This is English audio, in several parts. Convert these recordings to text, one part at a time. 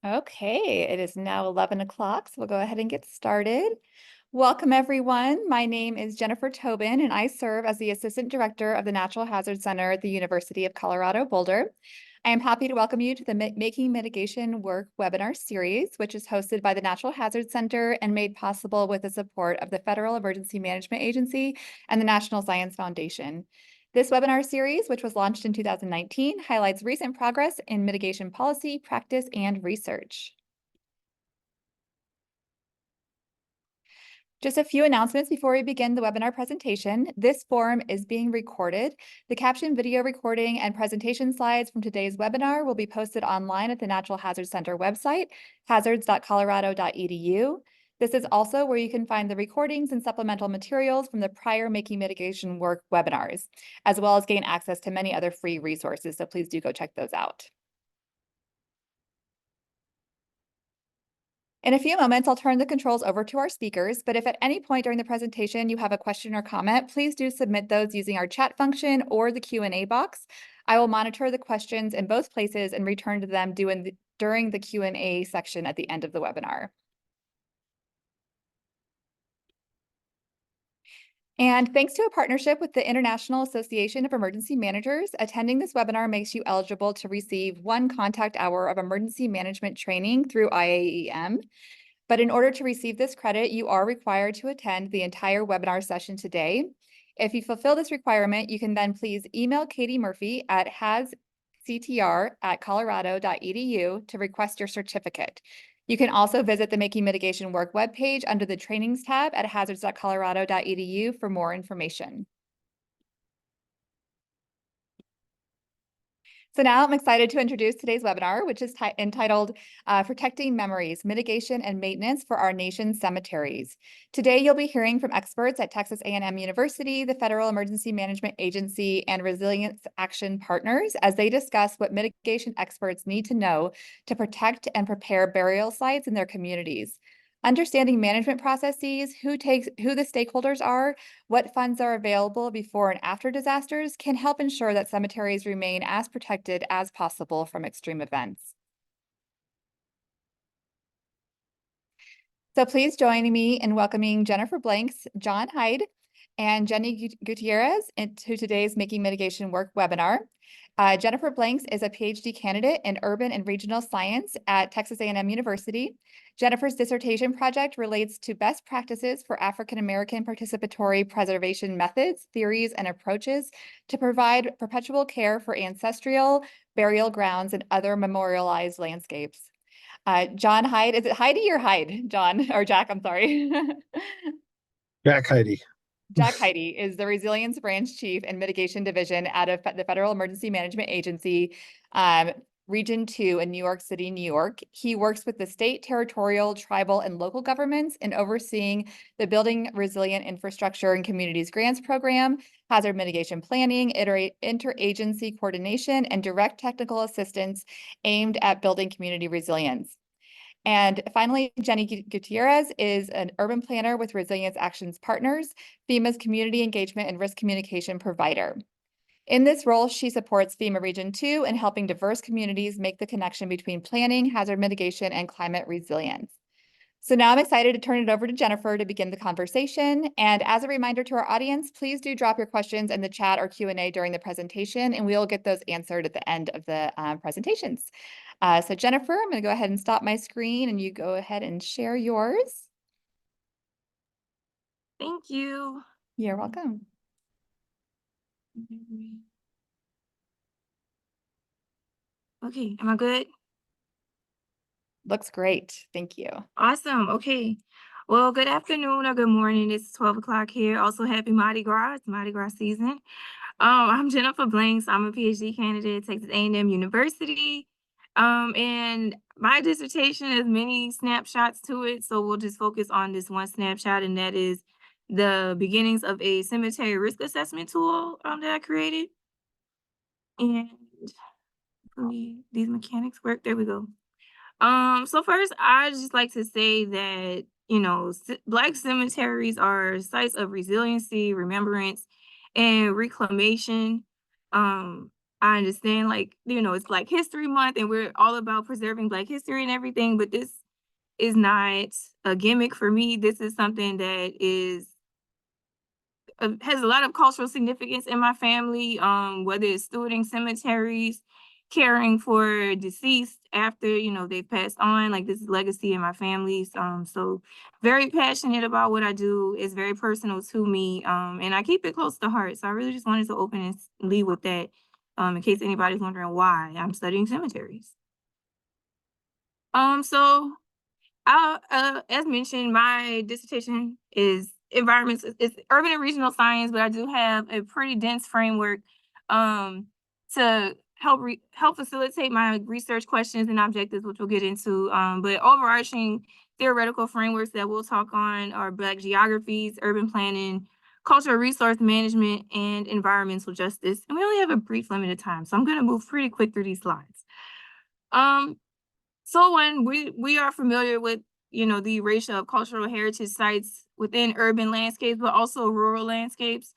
Okay, it is now 11 o'clock, so we'll go ahead and get started. Welcome, everyone. My name is Jennifer Tobin, and I serve as the Assistant Director of the Natural Hazard Center at the University of Colorado Boulder. I am happy to welcome you to the Making Mitigation Work webinar series, which is hosted by the Natural Hazard Center and made possible with the support of the Federal Emergency Management Agency and the National Science Foundation. This webinar series, which was launched in 2019, highlights recent progress in mitigation policy, practice, and research. Just a few announcements before we begin the webinar presentation. This forum is being recorded. The captioned video recording and presentation slides from today's webinar will be posted online at the Natural Hazard Center website, hazards.colorado.edu. This is also where you can find the recordings and supplemental materials from the prior Making Mitigation Work webinars, as well as gain access to many other free resources, so please do go check those out. In a few moments, I'll turn the controls over to our speakers, but if at any point during the presentation you have a question or comment, please do submit those using our chat function or the Q&A box. I will monitor the questions in both places and return to them during the Q&A section at the end of the webinar. And thanks to a partnership with the International Association of Emergency Managers, attending this webinar makes you eligible to receive 1 contact hour of emergency management training through IAEM. But in order to receive this credit, you are required to attend the entire webinar session today. If you fulfill this requirement, you can then please email Katie Murphy at hazctr@colorado.edu to request your certificate. You can also visit the Making Mitigation Work webpage under the Trainings tab at hazards.colorado.edu for more information. So now I'm excited to introduce today's webinar, which is entitled Protecting Memories, Mitigation and Maintenance for Our Nation's Cemeteries. Today, you'll be hearing from experts at Texas A&M University, the Federal Emergency Management Agency, and Resilience Action Partners as they discuss what mitigation experts need to know to protect and prepare burial sites in their communities. Understanding management processes, who the stakeholders are, what funds are available before and after disasters can help ensure that cemeteries remain as protected as possible from extreme events. So please join me in welcoming Jennifer Blanks, John Hyde, and Jenny Gutierrez to today's Making Mitigation Work webinar. Jennifer Blanks is a PhD candidate in urban and regional science at Texas A&M University. Jennifer's dissertation project relates to best practices for African-American participatory preservation methods, theories, and approaches to provide perpetual care for ancestral, burial grounds, and other memorialized landscapes. John Hyde, is it Heidi or Hyde? John, or Jack, I'm sorry. Jack Heidi. Jack Heidi is the Resilience Branch Chief and Mitigation Division out of the Federal Emergency Management Agency, Region 2 in New York City, New York. He works with the state, territorial, tribal, and local governments in overseeing the Building Resilient Infrastructure and Communities Grants Program, hazard mitigation planning, interagency coordination, and direct technical assistance aimed at building community resilience. And finally, Jenny Gutierrez is an urban planner with Resilience Actions Partners, FEMA's community engagement and risk communication provider. In this role, she supports FEMA Region 2 in helping diverse communities make the connection between planning, hazard mitigation, and climate resilience. So now I'm excited to turn it over to Jennifer to begin the conversation. And as a reminder to our audience, please do drop your questions in the chat or Q&A during the presentation, and we'll get those answered at the end of the presentations. So Jennifer, I'm going to go ahead and stop my screen and you go ahead and share yours. Thank you. You're welcome. Okay, am I good? Looks great. Thank you. Awesome. Okay. Well, good afternoon or good morning. It's 12 o'clock here. Also, happy Mardi Gras. It's Mardi Gras season. I'm Jennifer Blanks. I'm a PhD candidate at Texas A&M University. And my dissertation has many snapshots to it. So we'll just focus on this one snapshot, and that is the beginnings of a cemetery risk assessment tool that I created. And hopefully these mechanics work. There we go. So first, I just like to say that, Black cemeteries are sites of resiliency, remembrance, and reclamation. I understand, like, it's Black History Month and we're all about preserving Black history and everything, but this is not a gimmick for me. This is something that has a lot of cultural significance in my family, whether it's stewarding cemeteries, caring for deceased after, they've passed on, like this is legacy in my families. So very passionate about what I do. It's very personal to me. And I keep it close to heart. So I really just wanted to open and lead with that, in case anybody's wondering why I'm studying cemeteries. So as mentioned, my dissertation is environments. It's urban and regional science, but I do have a pretty dense framework to help facilitate my research questions and objectives, which we'll get into. But overarching theoretical frameworks that we'll talk on are Black geographies, urban planning, cultural resource management, and environmental justice. And we only have a brief limited time, so I'm going to move pretty quick through these slides. So when we are familiar with, the erasure of cultural heritage sites within urban landscapes, but also rural landscapes.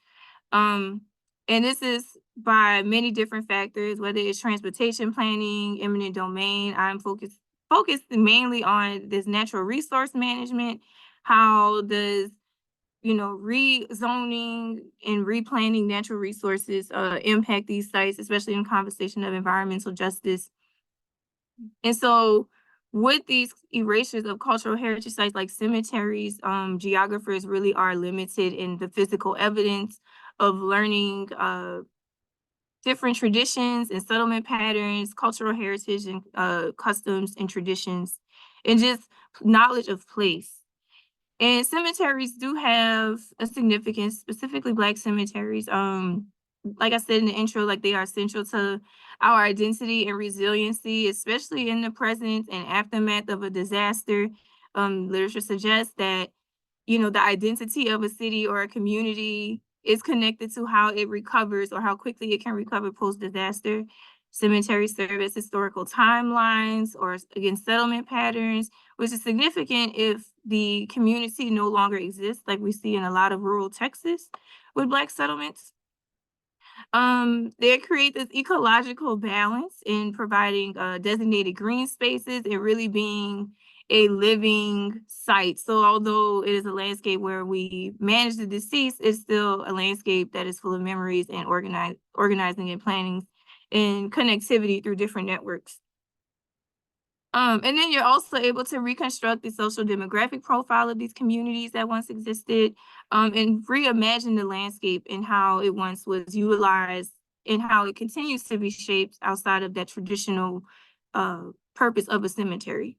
And this is by many different factors, whether it's transportation planning, eminent domain. I'm focused mainly on this natural resource management. How does, rezoning and replanting natural resources impact these sites, especially in conversation of environmental justice. And so with these erasures of cultural heritage sites like cemeteries, geographers really are limited in the physical evidence of learning different traditions and settlement patterns, cultural heritage and customs and traditions, and just knowledge of place. And cemeteries do have a significance, specifically Black cemeteries. Like I said in the intro, like they are central to our identity and resiliency, especially in the present and aftermath of a disaster. Literature suggests that, the identity of a city or a community is connected to how it recovers or how quickly it can recover post-disaster. Cemeteries serve as historical timelines or, again, settlement patterns, which is significant if the community no longer exists, like we see in a lot of rural Texas with Black settlements. They create this ecological balance in providing designated green spaces and really being a living site. So although it is a landscape where we manage the deceased, it's still a landscape that is full of memories and organizing and planning and connectivity through different networks. And then you're also able to reconstruct the social demographic profile of these communities that once existed, and reimagine the landscape and how it once was utilized and how it continues to be shaped outside of that traditional purpose of a cemetery.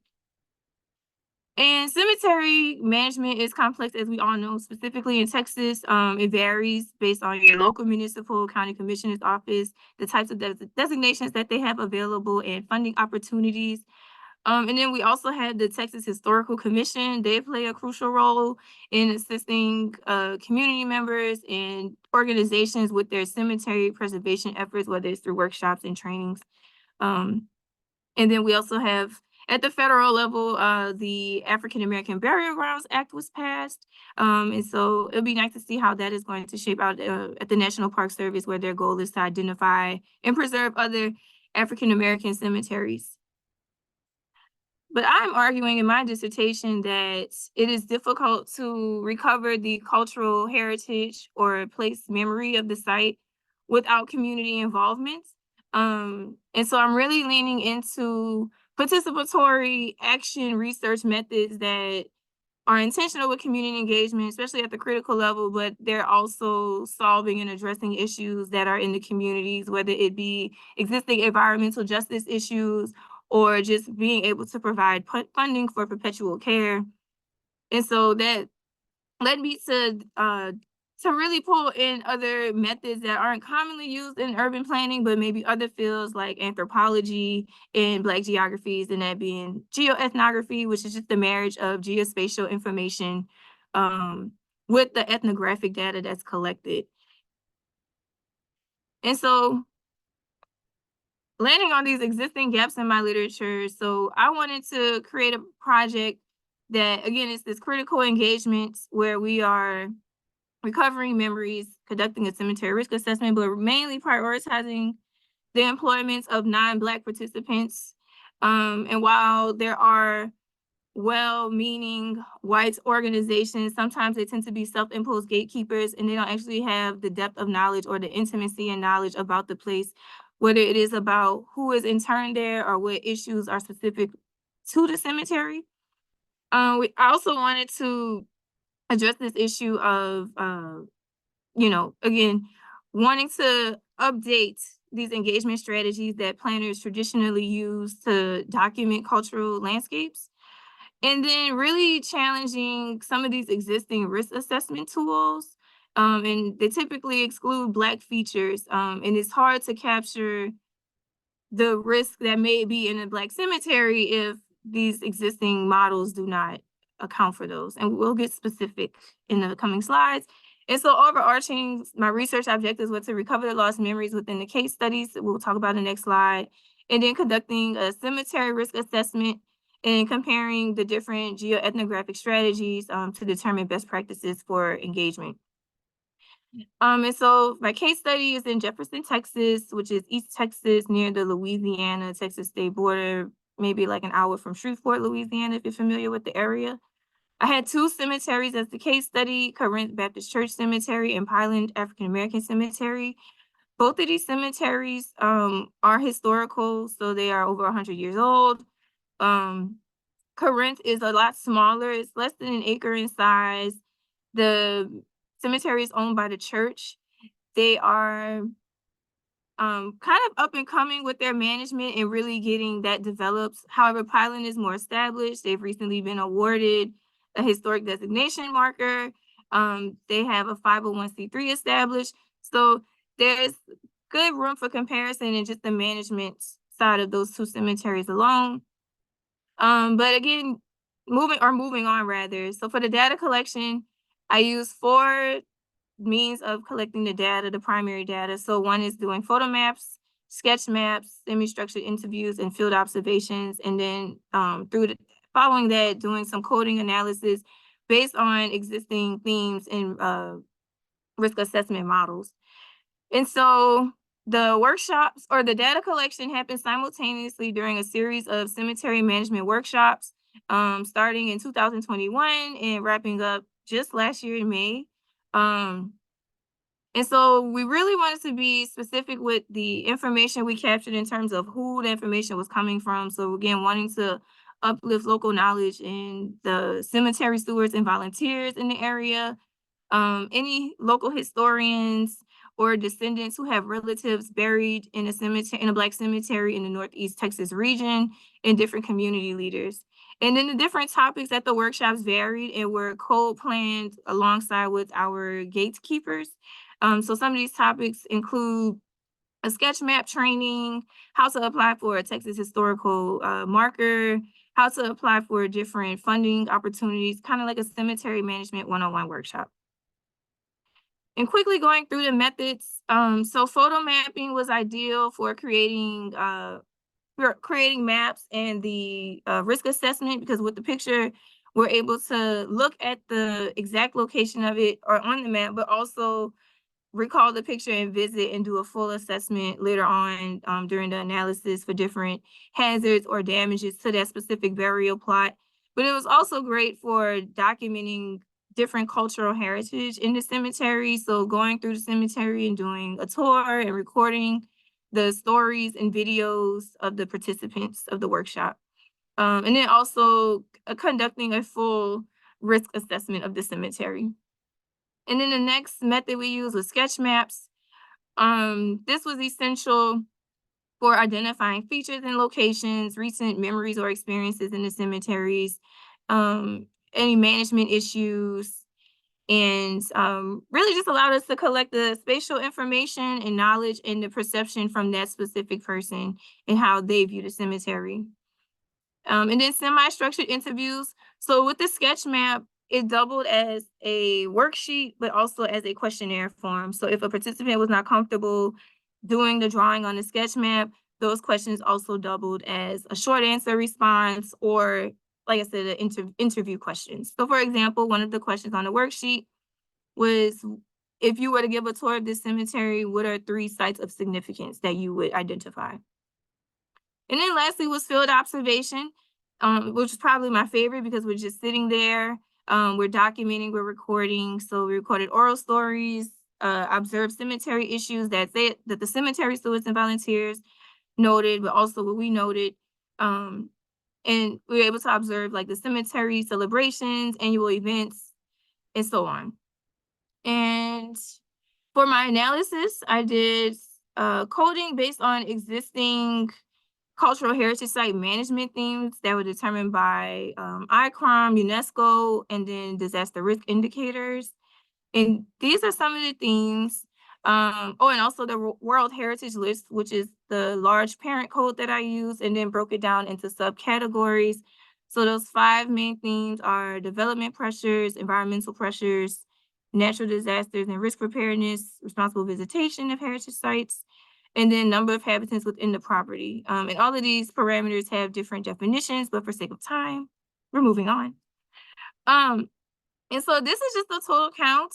And cemetery management is complex, as we all know, specifically in Texas. It varies based on your local municipal county commissioner's office, the types of designations that they have available, and funding opportunities. And then we also have the Texas Historical Commission. They play a crucial role in assisting community members and organizations with their cemetery preservation efforts, whether it's through workshops and trainings. And then we also have, at the federal level, the African American Burial Grounds Act was passed. And so it'll be nice to see how that is going to shape out at the National Park Service, where their goal is to identify and preserve other African American cemeteries. But I'm arguing in my dissertation that it is difficult to recover the cultural heritage or place memory of the site without community involvement. And so I'm really leaning into participatory action research methods that are intentional with community engagement, especially at the critical level, but they're also solving and addressing issues that are in the communities, whether it be existing environmental justice issues or just being able to provide funding for perpetual care. And so that led me to really pull in other methods that aren't commonly used in urban planning, but maybe other fields like anthropology and Black geographies, and that being geoethnography, which is just the marriage of geospatial information with the ethnographic data that's collected. And so landing on these existing gaps in my literature, so I wanted to create a project that, again, is this critical engagement where we are recovering memories, conducting a cemetery risk assessment, but mainly prioritizing the employment of non-Black participants. And while there are well-meaning white organizations, sometimes they tend to be self-imposed gatekeepers, and they don't actually have the depth of knowledge or the intimacy and knowledge about the place, whether it is about who is interned there or what issues are specific to the cemetery. I also wanted to address this issue of, again, wanting to update these engagement strategies that planners traditionally use to document cultural landscapes. And then really challenging some of these existing risk assessment tools. And they typically exclude Black features. And it's hard to capture the risk that may be in a Black cemetery if these existing models do not account for those. And we'll get specific in the coming slides. And so overarching, my research objectives were to recover the lost memories within the case studies that we'll talk about in the next slide, and then conducting a cemetery risk assessment and comparing the different geoethnographic strategies to determine best practices for engagement. And so my case study is in Jefferson, Texas, which is East Texas near the Louisiana-Texas state border, maybe like an hour from Shreveport, Louisiana, if you're familiar with the area. I had 2 cemeteries as the case study, Corinth Baptist Church Cemetery and Pineland African American Cemetery. Both of these cemeteries are historical, so they are over 100 years old. Corinth is a lot smaller. It's less than an acre in size. The cemetery is owned by the church. They are kind of up and coming with their management and really getting that developed. However, Pineland is more established. They've recently been awarded a historic designation marker. They have a 501c3 established. So there's good room for comparison in just the management side of those 2 cemeteries alone. But again, moving on rather. So for the data collection, I use 4 means of collecting the data, the primary data. So one is doing photo maps, sketch maps, semi-structured interviews, and field observations. And then following that, doing some coding analysis based on existing themes and risk assessment models. And so the workshops or the data collection happened simultaneously during a series of cemetery management workshops, starting in 2021 and wrapping up just last year in May. And so we really wanted to be specific with the information we captured in terms of who the information was coming from. So again, wanting to uplift local knowledge in the cemetery stewards and volunteers in the area, any local historians or descendants who have relatives buried in a cemetery, in a Black cemetery in the Northeast Texas region, and different community leaders. And then the different topics at the workshops varied and were co-planned alongside with our gatekeepers. So some of these topics include a sketch map training, how to apply for a Texas historical marker, how to apply for different funding opportunities, kind of like a cemetery management 101 workshop. And quickly going through the methods, so photo mapping was ideal for creating maps and the risk assessment, because with the picture, we're able to look at the exact location of it or on the map, but also recall the picture and visit and do a full assessment later on during the analysis for different hazards or damages to that specific burial plot. But it was also great for documenting different cultural heritage in the cemetery. So going through the cemetery and doing a tour and recording the stories and videos of the participants of the workshop. And then also conducting a full risk assessment of the cemetery. And then the next method we used was sketch maps. This was essential for identifying features and locations, recent memories or experiences in the cemeteries, any management issues, and really just allowed us to collect the spatial information and knowledge and the perception from that specific person and how they view the cemetery. And then semi-structured interviews. So with the sketch map, it doubled as a worksheet, but also as a questionnaire form. So if a participant was not comfortable doing the drawing on the sketch map, those questions also doubled as a short answer response, or like I said, interview questions. So for example, one of the questions on the worksheet was, if you were to give a tour of this cemetery, what are 3 sites of significance that you would identify? And then lastly was field observation, which is probably my favorite because we're just sitting there, we're documenting, we're recording. So we recorded oral stories, observed cemetery issues that the cemetery stewards and volunteers noted, but also what we noted. And we were able to observe like the cemetery celebrations, annual events, and so on. And for my analysis, I did coding based on existing cultural heritage site management themes that were determined by ICROM, UNESCO, and then disaster risk indicators. And these are some of the themes. And also the World Heritage List, which is the large parent code that I use, and then broke it down into subcategories. So those 5 main themes are development pressures, environmental pressures, natural disasters and risk preparedness, responsible visitation of heritage sites, and then number of habitants within the property. And all of these parameters have different definitions, but for sake of time, we're moving on. And so this is just the total count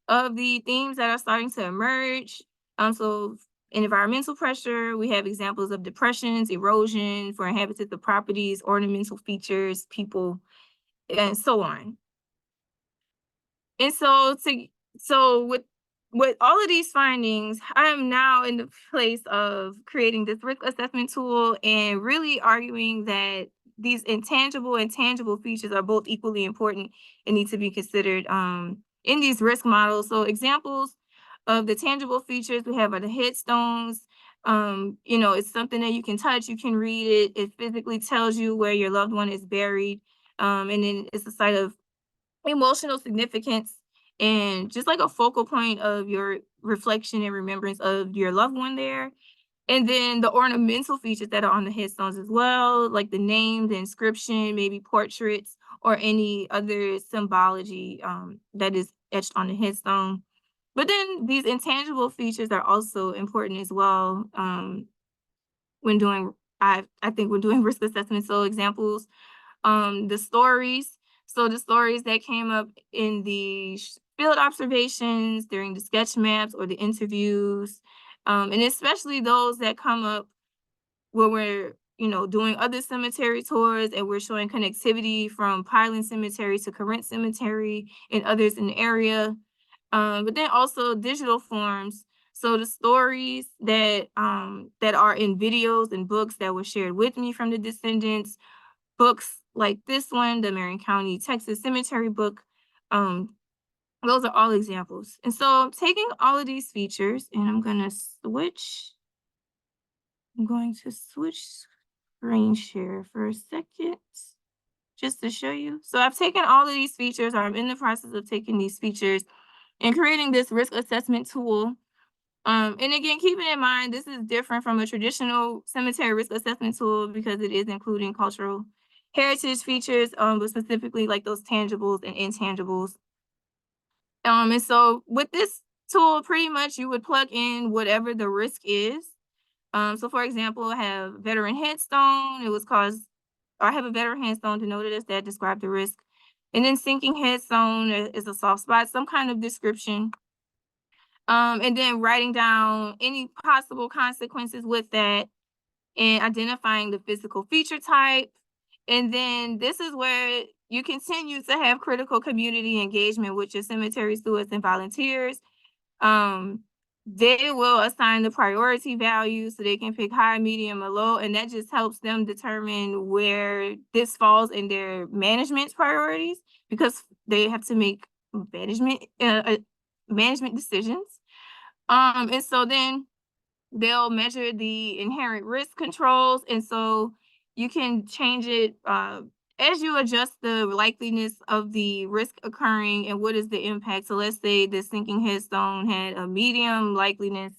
of the themes that are starting to emerge. So in environmental pressure, we have examples of depressions, erosion for inhabitants of properties, ornamental features, people, and so on. And so with all of these findings, I am now in the place of creating this risk assessment tool and really arguing that these intangible and tangible features are both equally important and need to be considered in these risk models. So examples of the tangible features we have are the headstones. It's something that you can touch, you can read it. It physically tells you where your loved one is buried. And then it's a site of emotional significance and just like a focal point of your reflection and remembrance of your loved one there. And then the ornamental features that are on the headstones as well, like the name, the inscription, maybe portraits, or any other symbology that is etched on the headstone. But then these intangible features are also important as well when doing, I think when doing risk assessment. So examples, the stories. So the stories that came up in the field observations, during the sketch maps or the interviews, and especially those that come up when we're, doing other cemetery tours and we're showing connectivity from Piling Cemetery to Corinth Cemetery and others in the area. But then also digital forms. So the stories that are in videos and books that were shared with me from the descendants, books like this one, the Marion County, Texas Cemetery book. Those are all examples. And so taking all of these features, and I'm going to switch screen share for a second, just to show you. So I've taken all of these features, or I'm in the process of taking these features and creating this risk assessment tool. And again, keeping in mind, this is different from a traditional cemetery risk assessment tool because it is including cultural heritage features, but specifically like those tangibles and intangibles. And so with this tool, pretty much you would plug in whatever the risk is. So for example, I have veteran headstone. I have a veteran headstone denoted as that, describe the risk. And then sinking headstone is a soft spot, some kind of description. And then writing down any possible consequences with that and identifying the physical feature type. And then this is where you continue to have critical community engagement with your cemetery stewards and volunteers. They will assign the priority value so they can pick high, medium, or low, and that just helps them determine where this falls in their management priorities because they have to make management decisions. And so then they'll measure the inherent risk controls. And so you can change it as you adjust the likeliness of the risk occurring and what is the impact. So let's say the sinking headstone had a medium likeliness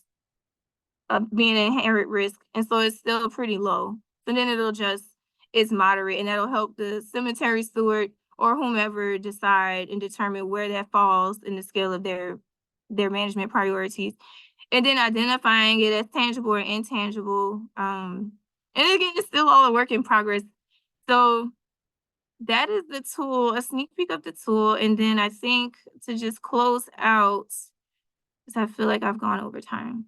of being an inherent risk. And so it's still pretty low. So then it's moderate, and that'll help the cemetery steward or whomever decide and determine where that falls in the scale of their management priorities. And then identifying it as tangible or intangible. And again, it's still all a work in progress. So that is the tool, a sneak peek of the tool. And then I think to just close out, because I feel like I've gone over time.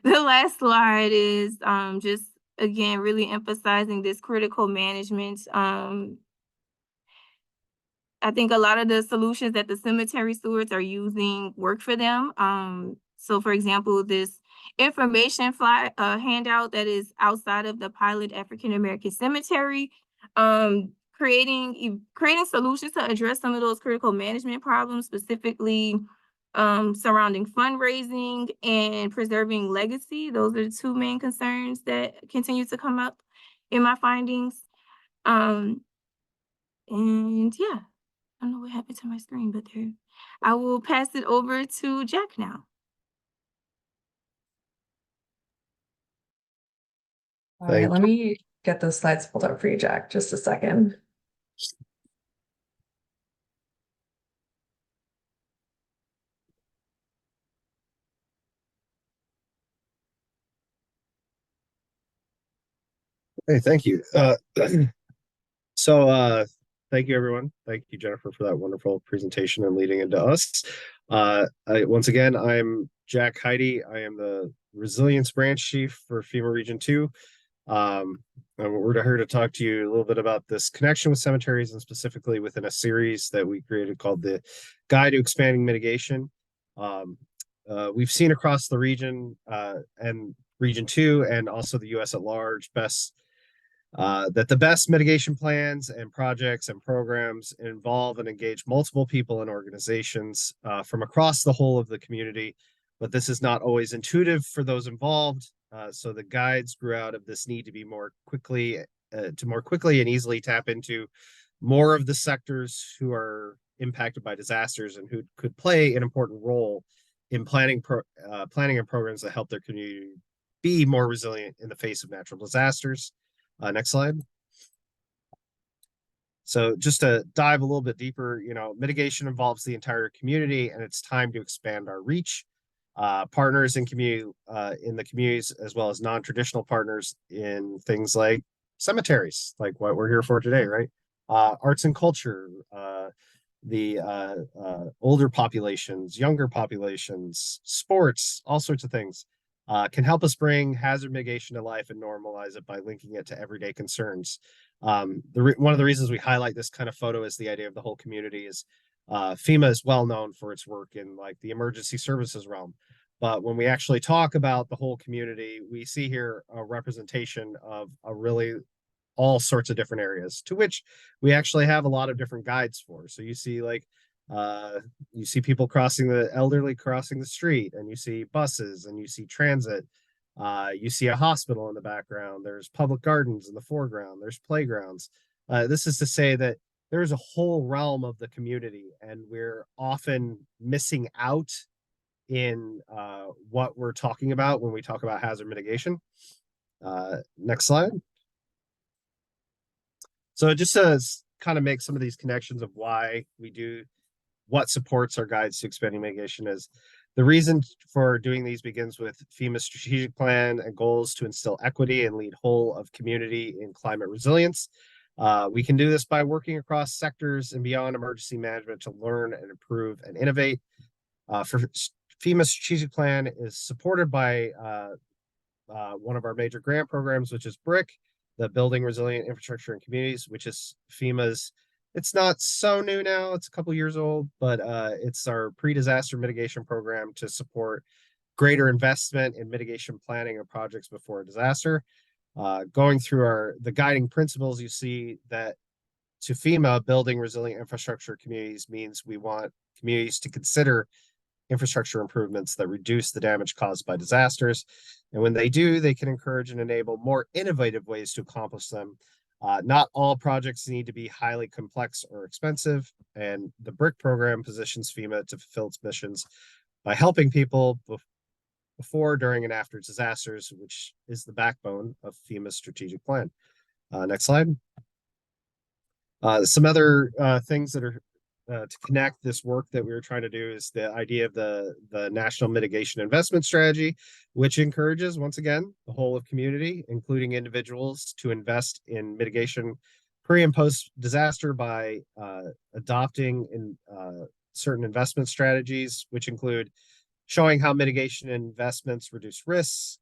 The last slide is just again really emphasizing this critical management. I think a lot of the solutions that the cemetery stewards are using work for them. So for example, this information handout that is outside of the pilot African American cemetery, creating solutions to address some of those critical management problems, specifically surrounding fundraising and preserving legacy. Those are the two main concerns that continue to come up in my findings. And yeah. I don't know what happened to my screen, but there. I will pass it over to Jack now. All right, Thank let me get those slides pulled up for you, Jack. Just a second. Hey, thank you. Thank you, everyone. Thank you, Jennifer, for that wonderful presentation and leading into us. Once again, I'm Jack Heidi. I am the Resilience Branch Chief for FEMA Region 2. And we're here to talk to you a little bit about this connection with cemeteries, and specifically within a series that we created called the Guide to Expanding Mitigation. We've seen across the region and Region 2 and also the U.S. at large that the best mitigation plans and projects and programs involve and engage multiple people and organizations from across the whole of the community, but this is not always intuitive for those involved. So the guides grew out of this need to more quickly and easily tap into more of the sectors who are impacted by disasters and who could play an important role in planning and programs that help their community be more resilient in the face of natural disasters. Next slide. So just to dive a little bit deeper, mitigation involves the entire community, and it's time to expand our reach. Partners in the communities, as well as non-traditional partners in things like cemeteries, like what we're here for today, right? Arts and culture, the older populations, younger populations, sports, all sorts of things. Can help us bring hazard mitigation to life and normalize it by linking it to everyday concerns. One of the reasons we highlight this kind of photo is the idea of the whole community is FEMA is well known for its work in like the emergency services realm. But when we actually talk about the whole community, we see here a representation of a really all sorts of different areas, to which we actually have a lot of different guides for. So you see you see people the elderly crossing the street, and you see buses, and you see transit. You see a hospital in the background. There's public gardens in the foreground. There's playgrounds. This is to say that there's a whole realm of the community, and we're often missing out in what we're talking about when we talk about hazard mitigation. Next slide. So just to kind of make some of these connections of why we do what supports our guides to expanding mitigation is the reason for doing these begins with FEMA's strategic plan and goals to instill equity and lead whole of community in climate resilience. We can do this by working across sectors and beyond emergency management to learn and improve and innovate. For FEMA's strategic plan is supported by one of our major grant programs, which is BRIC, the Building Resilient Infrastructure in Communities, which is FEMA's. It's not so new now, it's a couple years old, but it's our pre-disaster mitigation program to support greater investment in mitigation planning of projects before a disaster. Going through the guiding principles, you see that to FEMA, building resilient infrastructure communities means we want communities to consider infrastructure improvements that reduce the damage caused by disasters. And when they do, they can encourage and enable more innovative ways to accomplish them. Not all projects need to be highly complex or expensive, and the BRIC program positions FEMA to fulfill its missions by helping people before, during, and after disasters, which is the backbone of FEMA's strategic plan. Next slide. Some other things that are to connect this work that we were trying to do is the idea of the National Mitigation Investment Strategy, which encourages, once again, the whole of community, including individuals, to invest in mitigation pre and post disaster by adopting certain investment strategies, which include showing how mitigation investments reduce risks,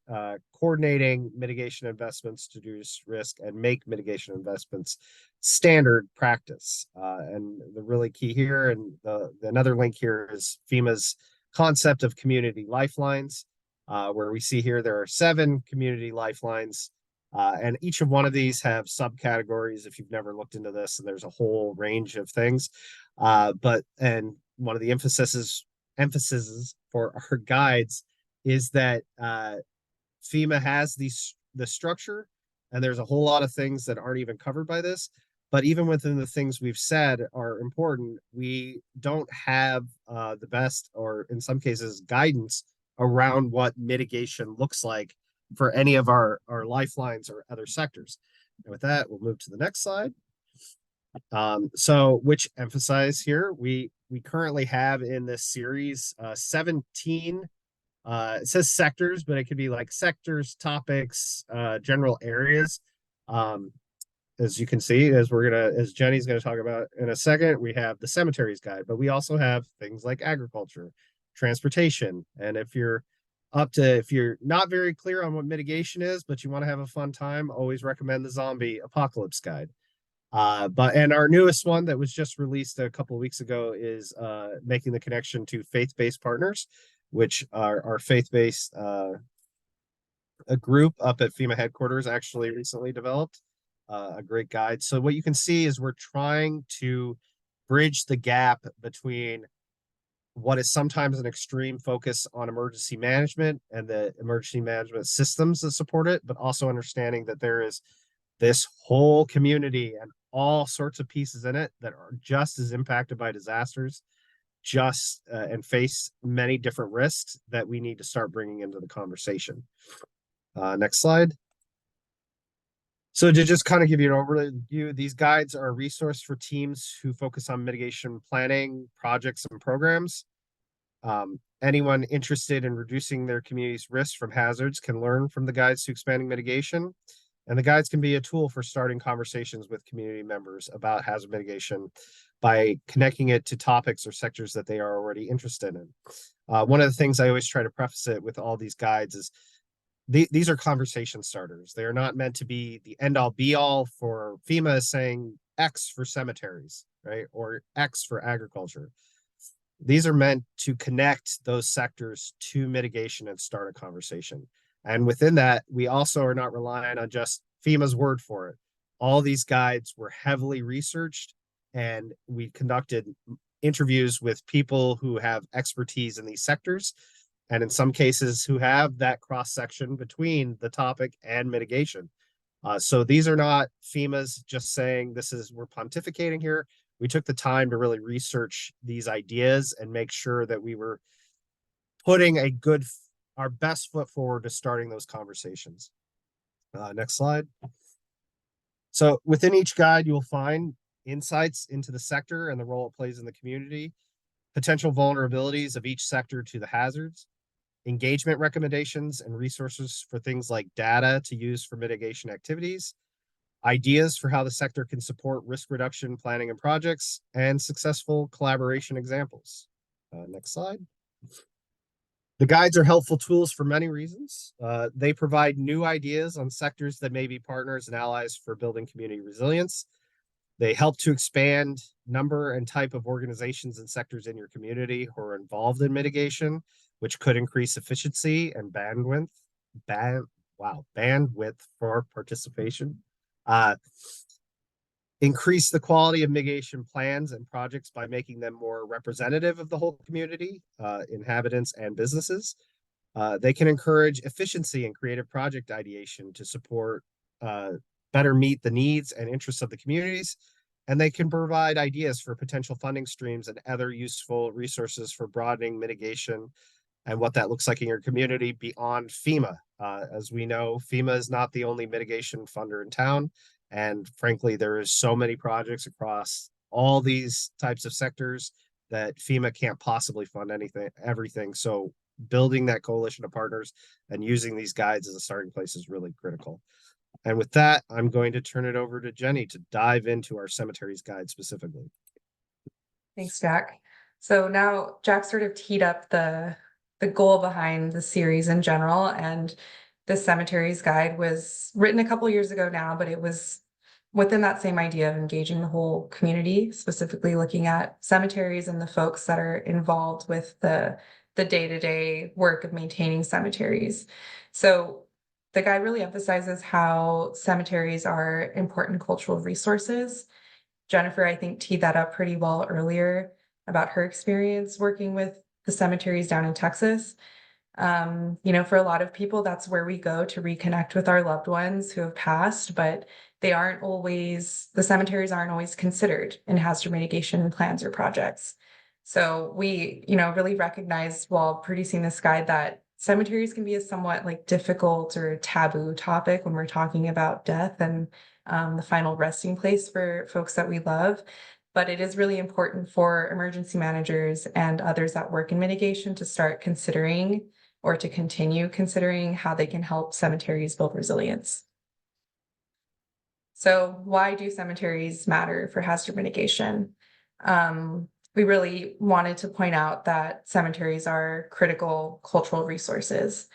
coordinating mitigation investments to reduce risk, and make mitigation investments standard practice. And the really key here, and another link here is FEMA's concept of community lifelines, where we see here there are 7 community lifelines, and each of one of these have subcategories if you've never looked into this, and there's a whole range of things. And one of the emphases for our guides is that FEMA has the structure, and there's a whole lot of things that aren't even covered by this. But even within the things we've said are important, we don't have the best, or in some cases, guidance around what mitigation looks like for any of our lifelines or other sectors. And with that, we'll move to the next slide. So which emphasize here, we currently have in this series 17, it says sectors, but it could be like sectors, topics, general areas. As you can see, as Jenny's gonna talk about in a second, we have the cemeteries guide, but we also have things like agriculture, transportation. And if you're not very clear on what mitigation is, but you want to have a fun time, always recommend the zombie apocalypse guide. And our newest one that was just released a couple of weeks ago is making the connection to faith-based partners, which are our faith-based a group up at FEMA headquarters actually recently developed a great guide. So what you can see is we're trying to bridge the gap between what is sometimes an extreme focus on emergency management and the emergency management systems that support it, but also understanding that there is this whole community and all sorts of pieces in it that are just as impacted by disasters, and face many different risks that we need to start bringing into the conversation. Next slide. So to just kind of give you an overview, these guides are a resource for teams who focus on mitigation planning, projects, and programs. Anyone interested in reducing their community's risk from hazards can learn from the guides to expanding mitigation. And the guides can be a tool for starting conversations with community members about hazard mitigation by connecting it to topics or sectors that they are already interested in. One of the things I always try to preface it with all these guides is these are conversation starters. They are not meant to be the end all be all for FEMA saying X for cemeteries, right? Or X for agriculture. These are meant to connect those sectors to mitigation and start a conversation. And within that, we also are not relying on just FEMA's word for it. All these guides were heavily researched, and we conducted interviews with people who have expertise in these sectors, and in some cases who have that cross-section between the topic and mitigation. So these are not FEMA's just saying we're pontificating here. We took the time to really research these ideas and make sure that we were putting our best foot forward to starting those conversations. Next slide. So within each guide, you'll find insights into the sector and the role it plays in the community, potential vulnerabilities of each sector to the hazards, engagement recommendations and resources for things like data to use for mitigation activities, ideas for how the sector can support risk reduction planning and projects, and successful collaboration examples. Next slide. The guides are helpful tools for many reasons. They provide new ideas on sectors that may be partners and allies for building community resilience. They help to expand number and type of organizations and sectors in your community who are involved in mitigation, which could increase efficiency and bandwidth for participation. Increase the quality of mitigation plans and projects by making them more representative of the whole community, inhabitants and businesses. They can encourage efficiency and creative project ideation to support better meet the needs and interests of the communities. And they can provide ideas for potential funding streams and other useful resources for broadening mitigation and what that looks like in your community beyond FEMA. As we know, FEMA is not the only mitigation funder in town. And frankly, there is so many projects across all these types of sectors that FEMA can't possibly fund everything. So building that coalition of partners and using these guides as a starting place is really critical. And with that, I'm going to turn it over to Jenny to dive into our cemeteries guide specifically. Thanks, Jack. So now Jack sort of teed up the the goal behind the series in general. And the Cemeteries Guide was written a couple years ago now, but it was within that same idea of engaging the whole community, specifically looking at cemeteries and the folks that are involved with the day-to-day work of maintaining cemeteries. So the guide really emphasizes how cemeteries are important cultural resources. Jennifer, I think, teed that up pretty well earlier about her experience working with the cemeteries down in Texas. For a lot of people, that's where we go to reconnect with our loved ones who have passed, but the cemeteries aren't always considered in hazard mitigation plans or projects. So we, really recognized while producing this guide that cemeteries can be a somewhat like difficult or taboo topic when we're talking about death and the final resting place for folks that we love. But it is really important for emergency managers and others that work in mitigation to start considering or to continue considering how they can help cemeteries build resilience. So why do cemeteries matter for hazard mitigation? We really wanted to point out that cemeteries are critical cultural resources,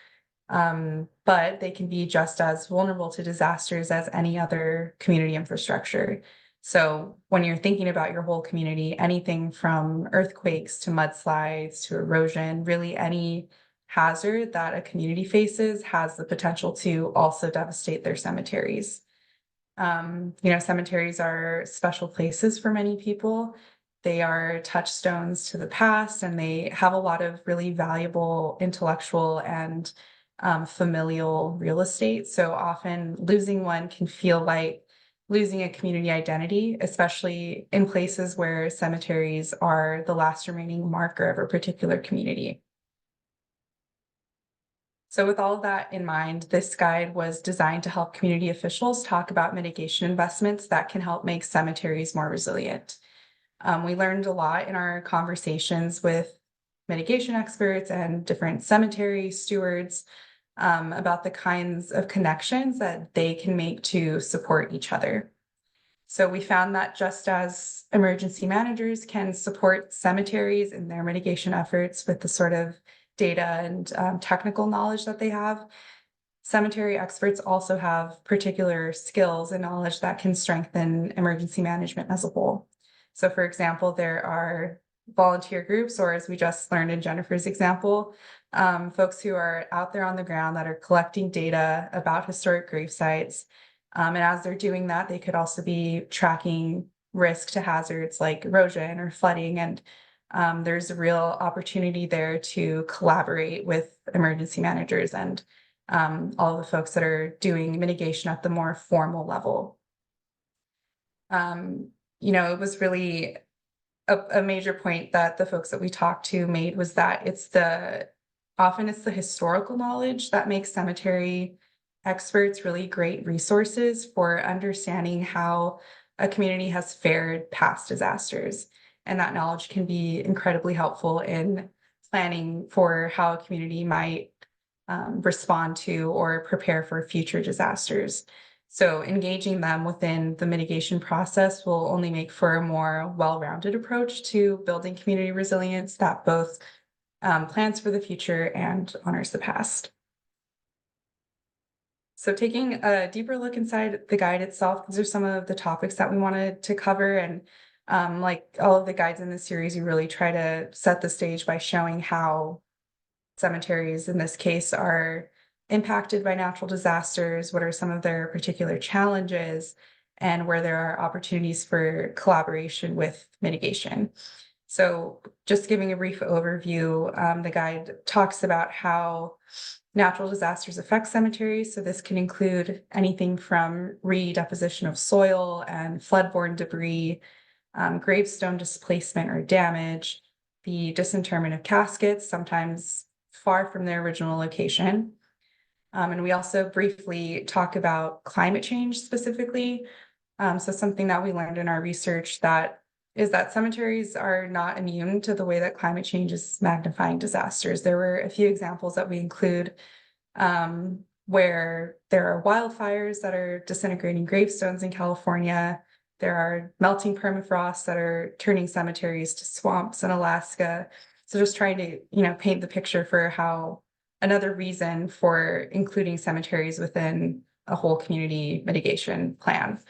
but they can be just as vulnerable to disasters as any other community infrastructure. So when you're thinking about your whole community, anything from earthquakes to mudslides to erosion, really any hazard that a community faces has the potential to also devastate their cemeteries. Cemeteries are special places for many people. They are touchstones to the past, and they have a lot of really valuable intellectual and familial real estate. So often losing one can feel like losing a community identity, especially in places where cemeteries are the last remaining marker of a particular community. So with all of that in mind, this guide was designed to help community officials talk about mitigation investments that can help make cemeteries more resilient. We learned a lot in our conversations with mitigation experts and different cemetery stewards about the kinds of connections that they can make to support each other. So we found that just as emergency managers can support cemeteries in their mitigation efforts with the sort of data and technical knowledge that they have, cemetery experts also have particular skills and knowledge that can strengthen emergency management as a whole. So for example, there are volunteer groups, or as we just learned in Jennifer's example, folks who are out there on the ground that are collecting data about historic grave sites. And as they're doing that, they could also be tracking risk to hazards like erosion or flooding. And there's a real opportunity there to collaborate with emergency managers and all the folks that are doing mitigation at the more formal level. It was really a major point that the folks that we talked to made was that often it's the historical knowledge that makes cemetery experts really great resources for understanding how a community has fared past disasters. And that knowledge can be incredibly helpful in planning for how a community might respond to or prepare for future disasters. So engaging them within the mitigation process will only make for a more well-rounded approach to building community resilience that both plans for the future and honors the past. So taking a deeper look inside the guide itself, these are some of the topics that we wanted to cover. And like all of the guides in this series, we really try to set the stage by showing how cemeteries in this case are impacted by natural disasters, what are some of their particular challenges, and where there are opportunities for collaboration with mitigation. So just giving a brief overview, the guide talks about how natural disasters affect cemeteries. So this can include anything from redeposition of soil and floodborne debris, gravestone displacement or damage, the disinterment of caskets, sometimes far from their original location. And we also briefly talk about climate change specifically. So something that we learned in our research is that cemeteries are not immune to the way that climate change is magnifying disasters. There were a few examples that we include where there are wildfires that are disintegrating gravestones in California. There are melting permafrosts that are turning cemeteries to swamps in Alaska. So just trying to, paint the picture for how another reason for including cemeteries within a whole community mitigation plan.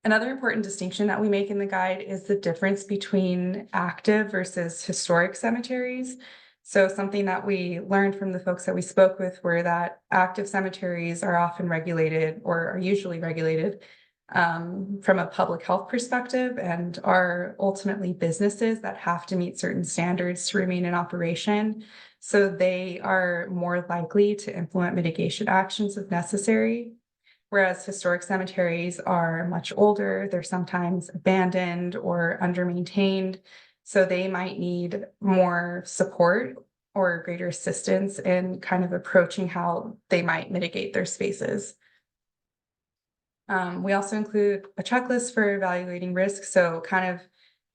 Another important distinction that we make in the guide is the difference between active versus historic cemeteries. So something that we learned from the folks that we spoke with were that active cemeteries are often regulated, or are usually regulated, from a public health perspective, and are ultimately businesses that have to meet certain standards to remain in operation. So they are more likely to implement mitigation actions if necessary. Whereas historic cemeteries are much older, they're sometimes abandoned or under-maintained. So they might need more support or greater assistance in kind of approaching how they might mitigate their spaces. We also include a checklist for evaluating risk, so kind of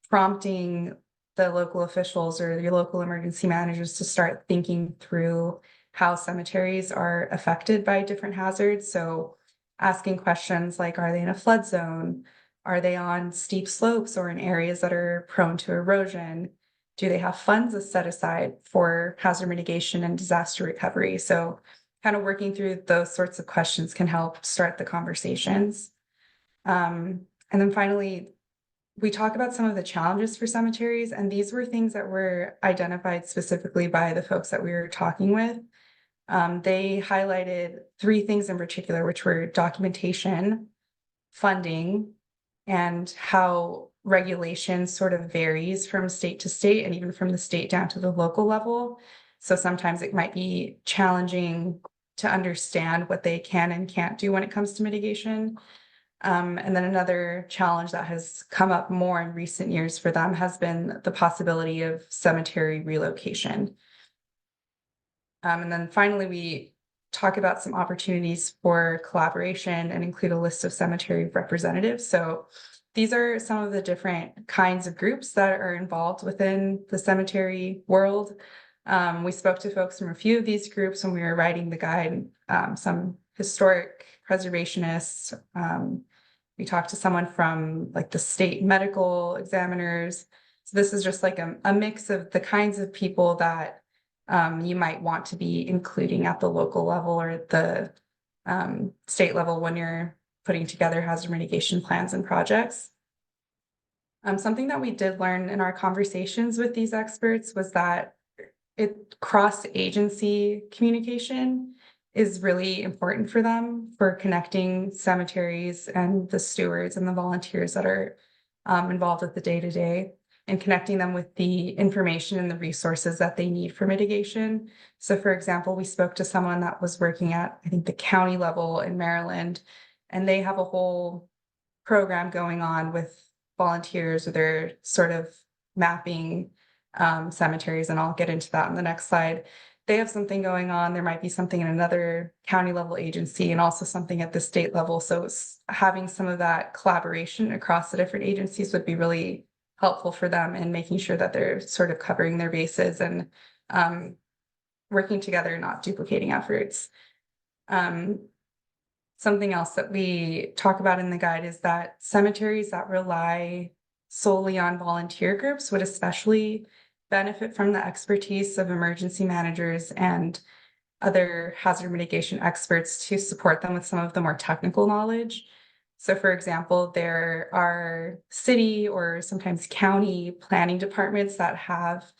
prompting the local officials or your local emergency managers to start thinking through how cemeteries are affected by different hazards. So asking questions like, are they in a flood zone? Are they on steep slopes or in areas that are prone to erosion? Do they have funds set aside for hazard mitigation and disaster recovery? So kind of working through those sorts of questions can help start the conversations. And then finally, we talk about some of the challenges for cemeteries, and these were things that were identified specifically by the folks that we were talking with. They highlighted 3 things in particular, which were documentation, funding, and how regulation sort of varies from state to state and even from the state down to the local level. So sometimes it might be challenging to understand what they can and can't do when it comes to mitigation. And then another challenge that has come up more in recent years for them has been the possibility of cemetery relocation. And then finally, we talk about some opportunities for collaboration and include a list of cemetery representatives. So these are some of the different kinds of groups that are involved within the cemetery world. We spoke to folks from a few of these groups when we were writing the guide, some historic preservationists. We talked to someone from like the state medical examiners. So this is just like a mix of the kinds of people that you might want to be including at the local level or the state level when you're putting together hazard mitigation plans and projects. Something that we did learn in our conversations with these experts was that cross-agency communication is really important for them for connecting cemeteries and the stewards and the volunteers that are involved with the day-to-day, and connecting them with the information and the resources that they need for mitigation. So for example, we spoke to someone that was working at, I think, the county level in Maryland, and they have a whole program going on with volunteers, where they're sort of mapping cemeteries, and I'll get into that in the next slide. They have something going on. There might be something in another county level agency and also something at the state level. So having some of that collaboration across the different agencies would be really helpful for them in making sure that they're sort of covering their bases and working together, not duplicating efforts. Something else that we talk about in the guide is that cemeteries that rely solely on volunteer groups would especially benefit from the expertise of emergency managers and other hazard mitigation experts to support them with some of the more technical knowledge. So for example, there are city or sometimes county planning departments that have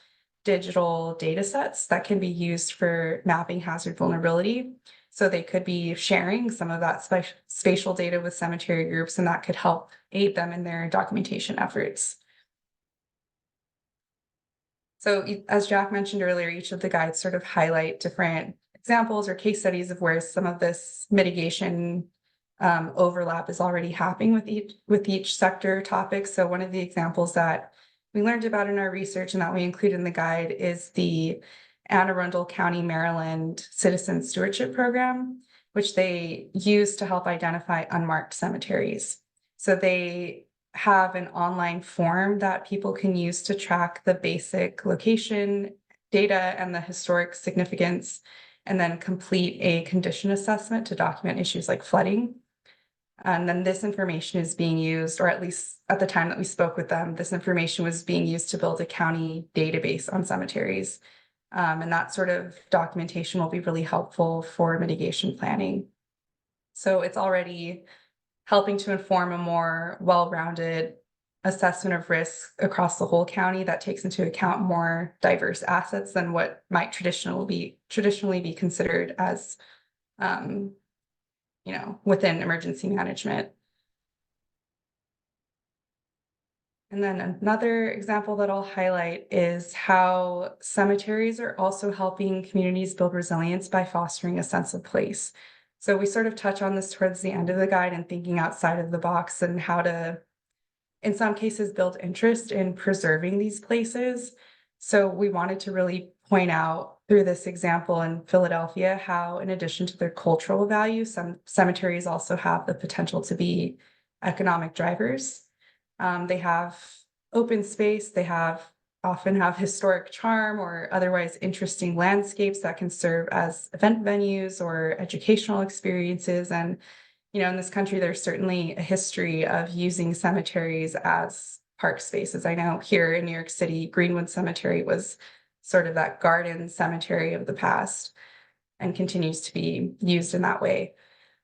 digital data sets that can be used for mapping hazard vulnerability. So they could be sharing some of that spatial data with cemetery groups, and that could help aid them in their documentation efforts. So as Jack mentioned earlier, each of the guides sort of highlight different examples or case studies of where some of this mitigation overlap is already happening with each sector topic. So one of the examples that we learned about in our research and that we include in the guide is the Anne Arundel County, Maryland Citizen Stewardship Program, which they use to help identify unmarked cemeteries. So they have an online form that people can use to track the basic location data and the historic significance, and then complete a condition assessment to document issues like flooding. And then this information is being used, or at least at the time that we spoke with them, this information was being used to build a county database on cemeteries. And that sort of documentation will be really helpful for mitigation planning. So it's already helping to inform a more well-rounded assessment of risk across the whole county that takes into account more diverse assets than what might traditionally be considered as within emergency management. And then another example that I'll highlight is how cemeteries are also helping communities build resilience by fostering a sense of place. So we sort of touch on this towards the end of the guide and thinking outside of the box and how to, in some cases, build interest in preserving these places. So we wanted to really point out through this example in Philadelphia how, in addition to their cultural value, some cemeteries also have the potential to be economic drivers. They have open space, they often have historic charm or otherwise interesting landscapes that can serve as event venues or educational experiences. And, in this country, there's certainly a history of using cemeteries as park spaces. I know here in New York City, Greenwood Cemetery was sort of that garden cemetery of the past and continues to be used in that way.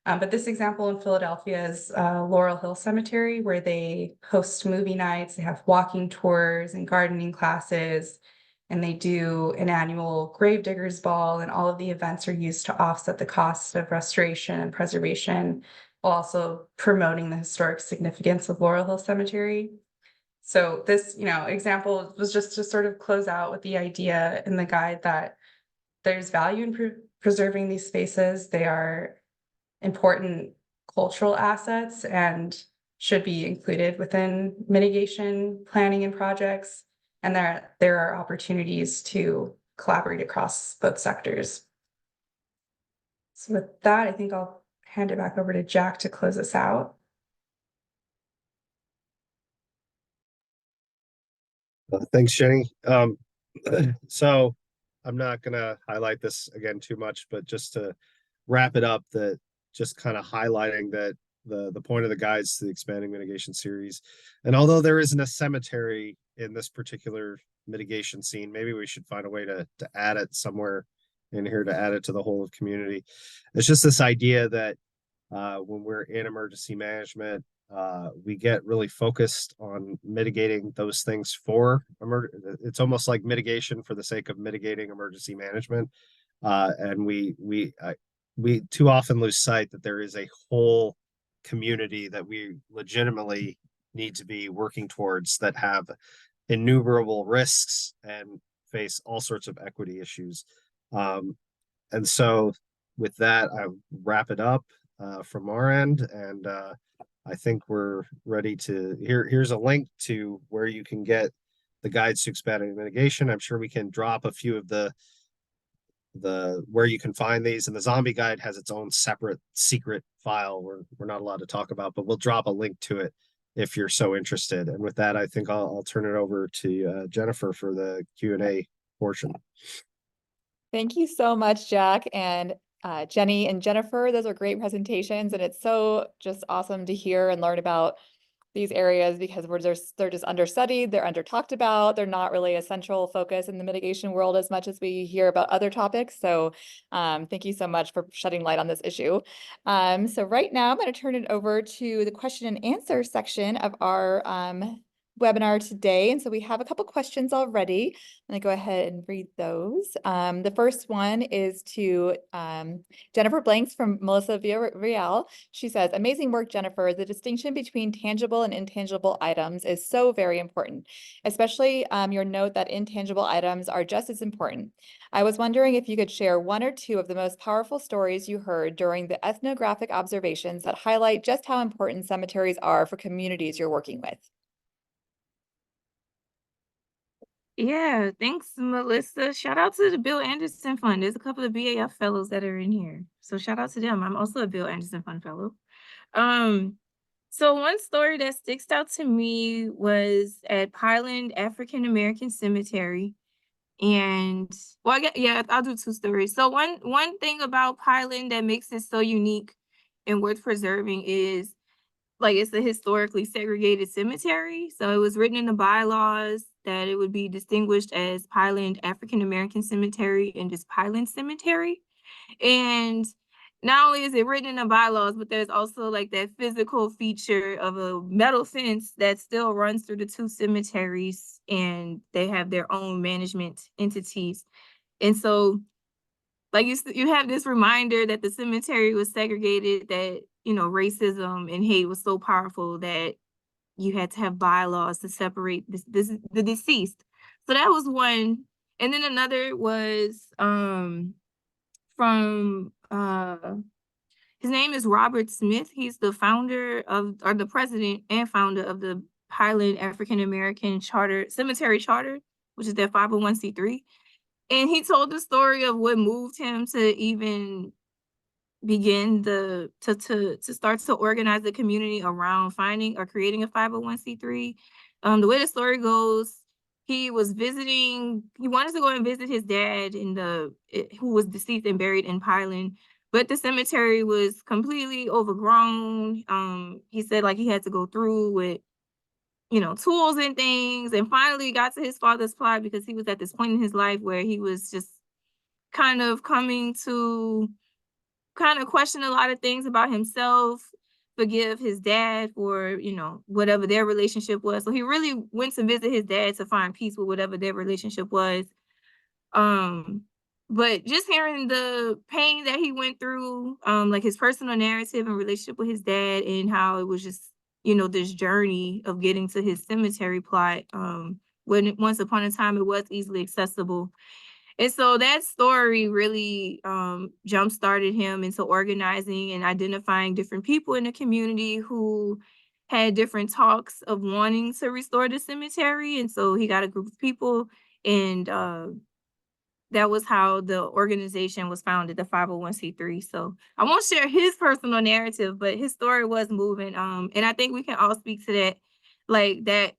But this example in Philadelphia is Laurel Hill Cemetery, where they host movie nights, they have walking tours and gardening classes, and they do an annual Gravediggers Ball, and all of the events are used to offset the cost of restoration and preservation, while also promoting the historic significance of Laurel Hill Cemetery. So this, example was just to sort of close out with the idea in the guide that there's value in preserving these spaces. They are important cultural assets and should be included within mitigation planning and projects. And there are opportunities to collaborate across both sectors. So with that, I think I'll hand it back over to Jack to close us out. Thanks, Jenny. So I'm not gonna highlight this again too much, but just to wrap it up, that just kind of highlighting that the point of the guides to the expanding mitigation series. And although there isn't a cemetery in this particular mitigation scene, maybe we should find a way to add it somewhere in here, to add it to the whole of community. It's just this idea that when we're in emergency management, we get really focused on mitigating those things for it's almost like mitigation for the sake of mitigating emergency management. And we too often lose sight that there is a whole community that we legitimately need to be working towards, that have innumerable risks and face all sorts of equity issues. And so with that, I wrap it up from our end, and I think we're ready to here's a link to where you can get the guides to expanding mitigation. I'm sure we can drop a few of the where you can find these, and the zombie guide has its own separate secret file we're not allowed to talk about, but we'll drop a link to it if you're so interested. And with that, I think I'll turn it over to Jennifer for the Q&A portion. Thank you so much, Jack and Jenny and Jennifer. Those are great presentations, and it's so just awesome to hear and learn about these areas, because they're just understudied, they're under talked about, they're not really a central focus in the mitigation world as much as we hear about other topics. So thank you so much for shedding light on this issue. So right now I'm going to turn it over to the question and answer section of our webinar today. And so we have a couple questions already. I'm going to go ahead and read those. The first one is to Jennifer Blanks from Melissa Villarreal. She says, amazing work, Jennifer. The distinction between tangible and intangible items is so very important, especially your note that intangible items are just as important. I was wondering if you could share one or two of the most powerful stories you heard during the ethnographic observations that highlight just how important cemeteries are for communities you're working with. Yeah, thanks, Melissa. Shout out to the Bill Anderson Fund. There's a couple of BAF fellows that are in here. So shout out to them. I'm also a Bill Anderson Fund fellow. So one story that sticks out to me was at Pineland African American Cemetery. And well, I'll do two stories. So one thing about Pineland that makes it so unique and worth preserving is like it's a historically segregated cemetery. So it was written in the bylaws that it would be distinguished as Pineland African American Cemetery and just Pineland Cemetery. And not only is it written in the bylaws, but there's also like that physical feature of a metal fence that still runs through the two cemeteries, and they have their own management entities. And so like you have this reminder that the cemetery was segregated, that, you know, racism and hate was so powerful that you had to have bylaws to separate the deceased. So that was one. And then another was from his name is Robert Smith. He's the founder of, or the president and founder of the Highland African American Cemetery Charter, which is their 501c3. And he told the story of what moved him to even begin to start to organize the community around finding or creating a 501c3. The way the story goes, he wanted to go and visit his dad who was deceased and buried in Pineland, but the cemetery was completely overgrown. He said like he had to go through with, you know, tools and things, and finally got to his father's plot because he was at this point in his life where he was just kind of coming to kind of question a lot of things about himself, forgive his dad for, you know, whatever their relationship was. So he really went to visit his dad to find peace with whatever their relationship was. But just hearing the pain that he went through, like his personal narrative and relationship with his dad, and how it was just, you know, this journey of getting to his cemetery plot, when once upon a time it was easily accessible. And so that story really jump-started him into organizing and identifying different people in the community who had different talks of wanting to restore the cemetery. And so he got a group of people, and that was how the organization was founded, the 501c3. So I won't share his personal narrative, but his story was moving. And I think we can all speak to that, like that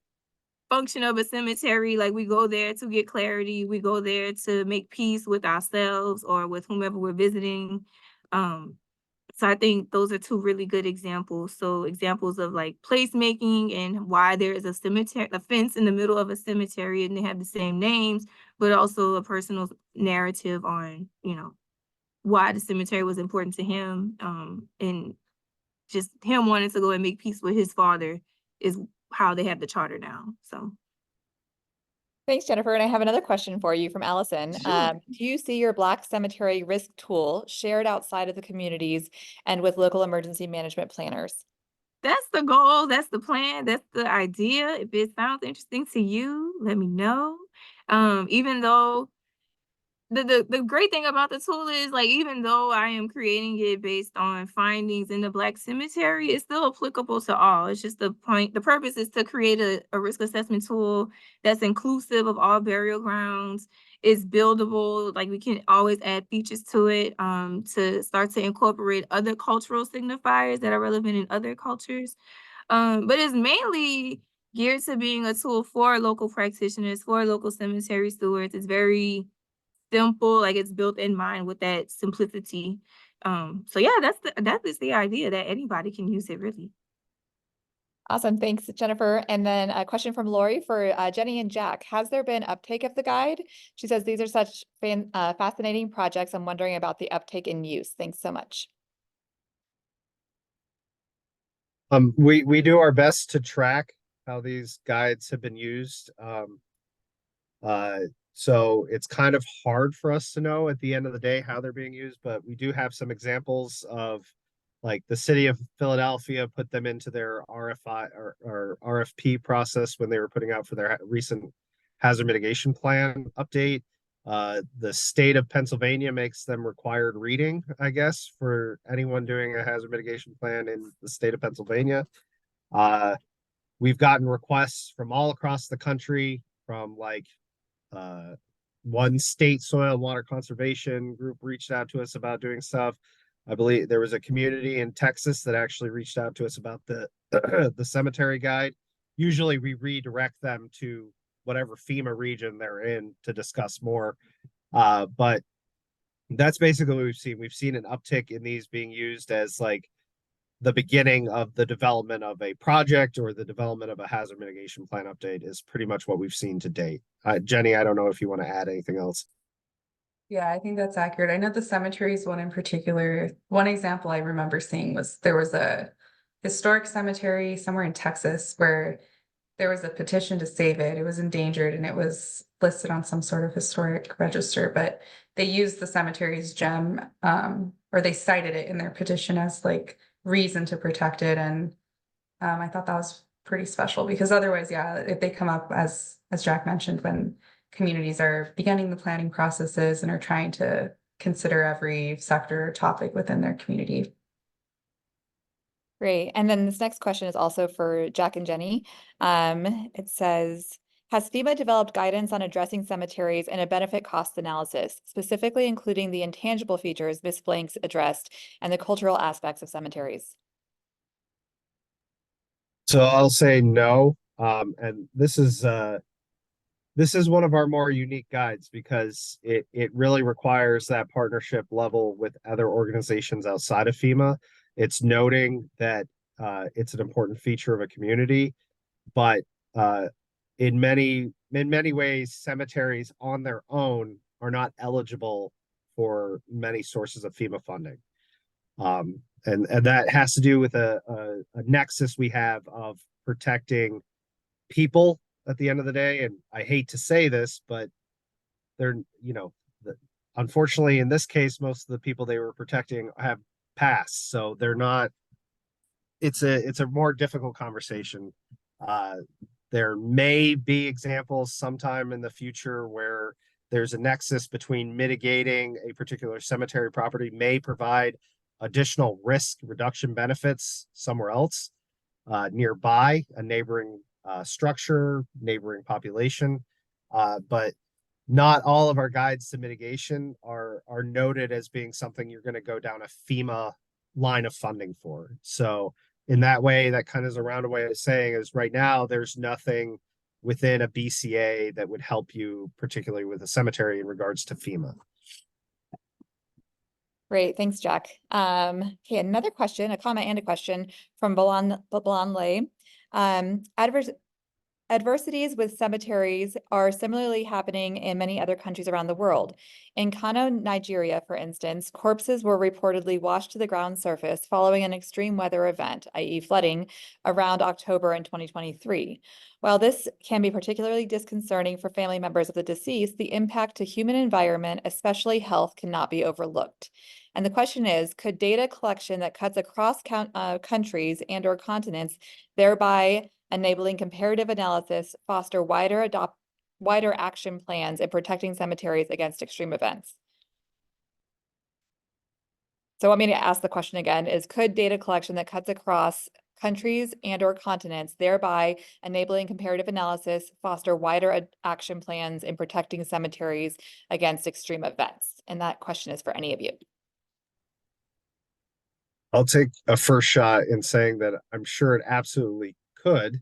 function of a cemetery. Like we go there to get clarity, we go there to make peace with ourselves or with whomever we're visiting. So I think those are two really good examples. So examples of like placemaking and why there is a fence in the middle of a cemetery and they have the same names, but also a personal narrative on, you know, why the cemetery was important to him, and just him wanting to go and make peace with his father is how they have the charter now. So Thanks, Jennifer. And I have another question for you from Allison. Sure. Do you see your Black Cemetery Risk Tool shared outside of the communities and with local emergency management planners? that's the goal, that's the plan, that's the idea. If it sounds interesting to you, let me know. Even though the great thing about the tool is, like, even though I am creating it based on findings in the Black cemetery, it's still applicable to all. It's just the purpose is to create a risk assessment tool that's inclusive of all burial grounds. It's buildable, like we can always add features to it, to start to incorporate other cultural signifiers that are relevant in other cultures. But it's mainly geared to being a tool for local practitioners, for local cemetery stewards. It's very simple, like it's built in mind with that simplicity. So yeah, that is the idea, that anybody can use it really. Awesome. Thanks, Jennifer. And then a question from Lori for Jenny and Jack. Has there been uptake of the guide? She says, these are such fascinating projects. I'm wondering about the uptake and use. Thanks so much. We do our best to track how these guides have been used. So it's kind of hard for us to know at the end of the day how they're being used, but we do have some examples of, like, the city of Philadelphia put them into their RFI or RFP process when they were putting out for their recent hazard mitigation plan update. The state of Pennsylvania makes them required reading, I guess, for anyone doing a hazard mitigation plan in the state of Pennsylvania. We've gotten requests from all across the country, from like one state soil and water conservation group reached out to us about doing stuff. I believe there was a community in Texas that actually reached out to us about the the cemetery guide. Usually we redirect them to whatever FEMA region they're in to discuss more. But that's basically what we've seen. We've seen an uptick in these being used as like the beginning of the development of a project or the development of a hazard mitigation plan update is pretty much what we've seen to date. Jenny, I don't know if you want to add anything else. Yeah, I think that's accurate. I know the cemeteries one in particular, one example I remember seeing was there was a historic cemetery somewhere in Texas where there was a petition to save it. It was endangered and it was listed on some sort of historic register, but they used the cemetery's gem, or they cited it in their petition as like reason to protect it. And I thought that was pretty special because otherwise, yeah, if they come up as Jack mentioned, when communities are beginning the planning processes and are trying to consider every sector or topic within their community. Great. And then this next question is also for Jack and Jenny. It says, has FEMA developed guidance on addressing cemeteries and a benefit cost analysis, specifically including the intangible features Ms. Blanks addressed and the cultural aspects of cemeteries? So I'll say no. And this is one of our more unique guides because it really requires that partnership level with other organizations outside of FEMA. It's noting that it's an important feature of a community, but in many ways, cemeteries on their own are not eligible for many sources of FEMA funding. And that has to do with a nexus we have of protecting people at the end of the day. And I hate to say this, but they're, unfortunately, in this case, most of the people they were protecting have passed. So they're not, it's a more difficult conversation. There may be examples sometime in the future where there's a nexus between mitigating a particular cemetery property may provide additional risk reduction benefits somewhere else, nearby, a neighboring structure, neighboring population. But not all of our guides to mitigation are noted as being something you're going to go down a FEMA line of funding for. So in that way, that kind of is a roundabout way of saying is right now there's nothing within a BCA that would help you, particularly with a cemetery in regards to FEMA. Great, thanks, Jack. Okay, another question, a comment and a question from Balan Lay. Adversities with cemeteries are similarly happening in many other countries around the world. In Kano, Nigeria, for instance, corpses were reportedly washed to the ground surface following an extreme weather event, i.e. flooding, around October in 2023. While this can be particularly disconcerting for family members of the deceased, the impact to human environment, especially health, cannot be overlooked. And the question is, could data collection that cuts across countries and or continents, thereby enabling comparative analysis, foster wider action plans in protecting cemeteries against extreme events? So want me to ask the question again, is could data collection that cuts across countries and or continents, thereby enabling comparative analysis, foster wider action plans in protecting cemeteries against extreme events? And that question is for any of you. I'll take a first shot in saying that I'm sure it absolutely could.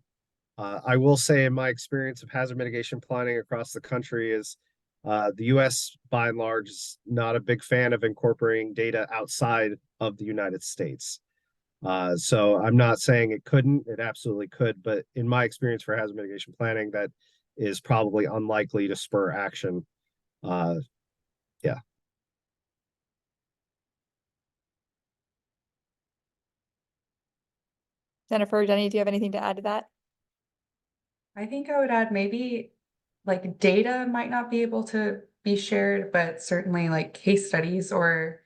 I will say in my experience of hazard mitigation planning across the country is the US by and large is not a big fan of incorporating data outside of the United States. So I'm not saying it couldn't, it absolutely could, but in my experience for hazard mitigation planning, that is probably unlikely to spur action. Yeah. Jennifer, Jenny, do you have anything to add to that? I think I would add maybe like data might not be able to be shared, but certainly like case studies or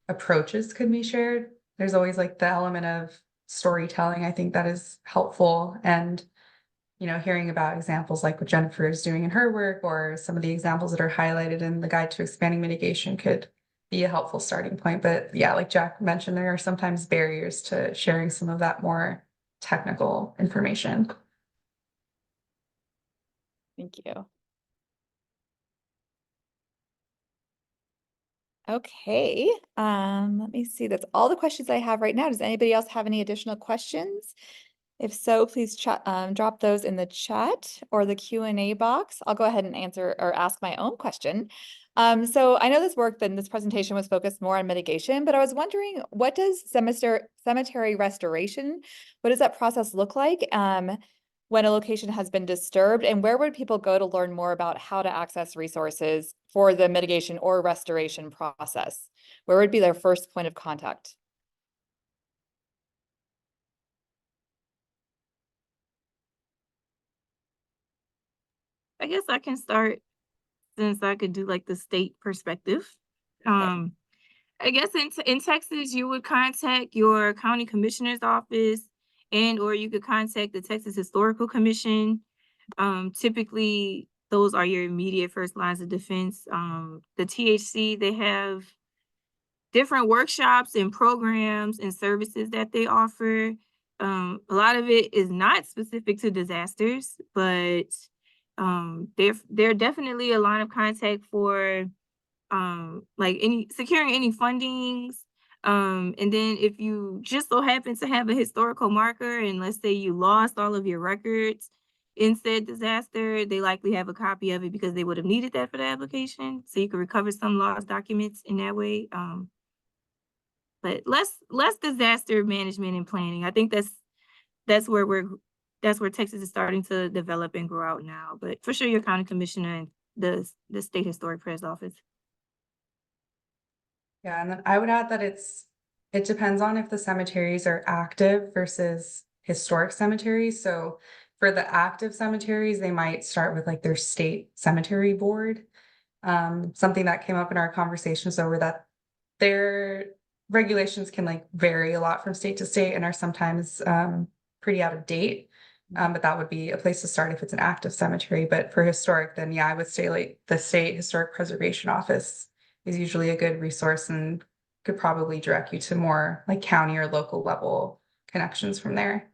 approaches could be shared. There's always like the element of storytelling. I think that is helpful. And, hearing about examples like what Jennifer is doing in her work or some of the examples that are highlighted in the Guide to Expanding Mitigation could be a helpful starting point. But yeah, like Jack mentioned, there are sometimes barriers to sharing some of that more technical information. Thank you. Okay, let me see. That's all the questions I have right now. Does anybody else have any additional questions? If so, please drop those in the chat or the Q&A box. I'll go ahead and answer or ask my own question. So I know this presentation was focused more on mitigation, but I was wondering, what does cemetery restoration, what does that process look like when a location has been disturbed, and where would people go to learn more about how to access resources for the mitigation or restoration process? Where would be their first point of contact? I guess I can start since I could do like the state perspective. I guess in Texas, you would contact your county commissioner's office or you could contact the Texas Historical Commission. Typically, those are your immediate first lines of defense. The THC, they have different workshops and programs and services that they offer. A lot of it is not specific to disasters, but they're definitely a line of contact for like securing any fundings. And then if you just so happen to have a historical marker and let's say you lost all of your records in said disaster, they likely have a copy of it because they would have needed that for the application. So you can recover some lost documents in that way. But less disaster management and planning. I think that's where Texas is starting to develop and grow out now. But for sure, your county commissioner and the state historic press office. Yeah, and then I would add that it depends on if the cemeteries are active versus historic cemeteries. So for the active cemeteries, they might start with like their state cemetery board. Something that came up in our conversations over that their regulations can like vary a lot from state to state and are sometimes pretty out of date. But that would be a place to start if it's an active cemetery. But for historic, then yeah, I would say like the State Historic Preservation Office is usually a good resource and could probably direct you to more like county or local level connections from there.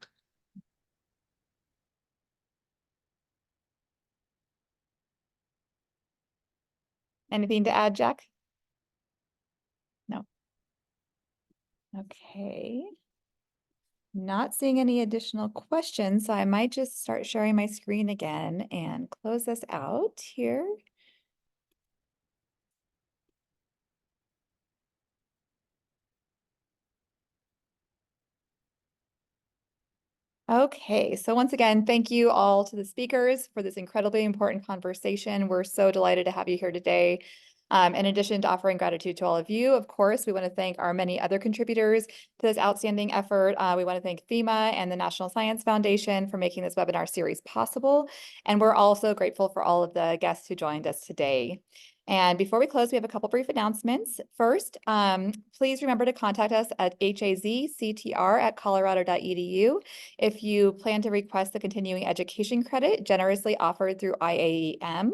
Anything to add, Jack? No. Okay. Not seeing any additional questions, so I might just start sharing my screen again and close this out here. Okay, so once again, thank you all to the speakers for this incredibly important conversation. We're so delighted to have you here today. In addition to offering gratitude to all of you, of course, we want to thank our many other contributors to this outstanding effort. We want to thank FEMA and the National Science Foundation for making this webinar series possible. And we're also grateful for all of the guests who joined us today. And before we close, we have a couple brief announcements. First, please remember to contact us at hazctr@colorado.edu if you plan to request the continuing education credit generously offered through IAEM.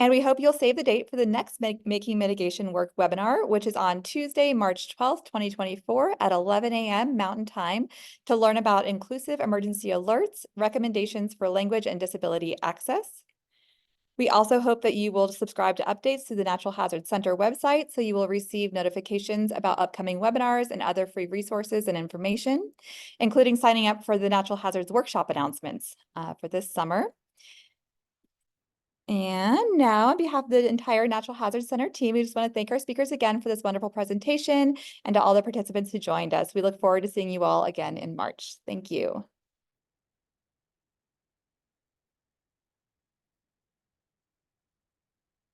And we hope you'll save the date for the next Making Mitigation Work webinar, which is on Tuesday, March 12th, 2024 at 11 a.m. Mountain Time to learn about inclusive emergency alerts, recommendations for language and disability access. We also hope that you will subscribe to updates to the Natural Hazards Center website so you will receive notifications about upcoming webinars and other free resources and information, including signing up for the Natural Hazards Workshop announcements for this summer. And now, on behalf of the entire Natural Hazards Center team, we just want to thank our speakers again for this wonderful presentation and to all the participants who joined us. We look forward to seeing you all again in March. Thank you.